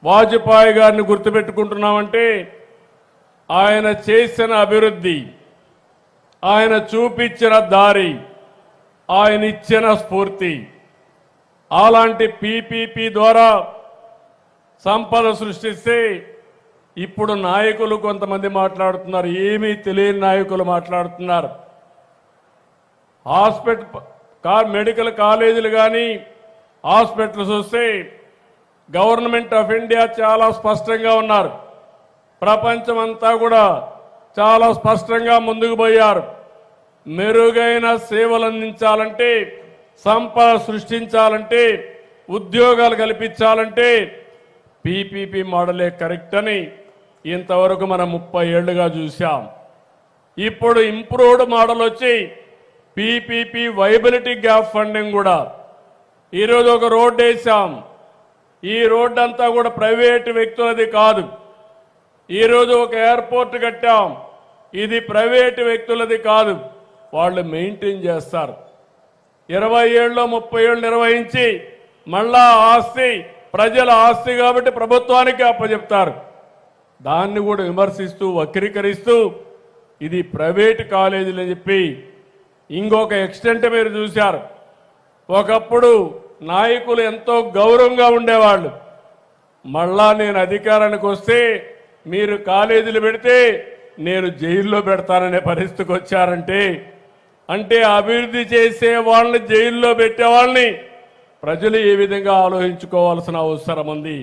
వాజ్పేయి గారిని గుర్తుపెట్టుకుంటున్నామంటే ఆయన చేసిన అభివృద్ధి, ఆయన చూపించిన దారి, ఆయన ఇచ్చిన స్ఫూర్తి. అలాంటి పీపీపీ ద్వారా సంపద సృష్టిస్తే ఇప్పుడు నాయకులు కొంతమంది మాట్లాడుతున్నారు, ఏమీ తెలియని నాయకులు మాట్లాడుతున్నారు. మెడికల్ కాలేజీలు కానీ హాస్పిటల్స్ వస్తే గవర్నమెంట్ ఆఫ్ ఇండియా చాలా స్పష్టంగా ఉన్నారు. ప్రపంచం అంతా కూడా చాలా స్పష్టంగా ముందుకు పోయారు. మెరుగైన సేవలు అందించాలంటే, సంపద సృష్టించాలంటే, ఉద్యోగాలు కల్పించాలంటే పీపీపీ మోడలే కరెక్ట్ అని ఇంతవరకు మనం 30 ఏళ్లుగా చూశాం. ఇప్పుడు ఇంప్రూవ్డ్ మోడల్ వచ్చి పీపీపీ వైబిలిటీ గ్యాప్ ఫండింగ్ కూడా. ఈరోజు ఒక రోడ్డు వేసాం. ఈ రోడ్డు అంతా కూడా ప్రైవేటు వ్యక్తులది కాదు. ఈరోజు ఒక ఎయిర్పోర్ట్ కట్టాం, ఇది ప్రైవేటు వ్యక్తులది కాదు, వాళ్ళు మెయింటైన్ చేస్తారు. 20 ఏళ్ళు 30 ఏళ్ళు నిర్వహించి మళ్ళా ఆస్తి ప్రజల ఆస్తి కాబట్టి ప్రభుత్వానికి అప్పచెప్తారు. దాన్ని కూడా విమర్శిస్తూ వక్రీకరిస్తూ ఇది ప్రైవేటు కాలేజీలు అని చెప్పి ఇంకొక ఎక్స్టెంట్ మీరు చూశారు. ఒకప్పుడు నాయకులు ఎంతో గౌరవంగా ఉండేవాళ్ళు. మళ్ళా నేను అధికారానికి వస్తే మీరు కాలేజీలు పెడితే నేను జైల్లో పెడతాననే పరిస్థితికి వచ్చారంటే, అంటే అభివృద్ధి చేసే వాళ్ళని జైల్లో పెట్టే వాళ్ళని ప్రజలు ఏ విధంగా ఆలోచించుకోవాల్సిన అవసరం ఉంది.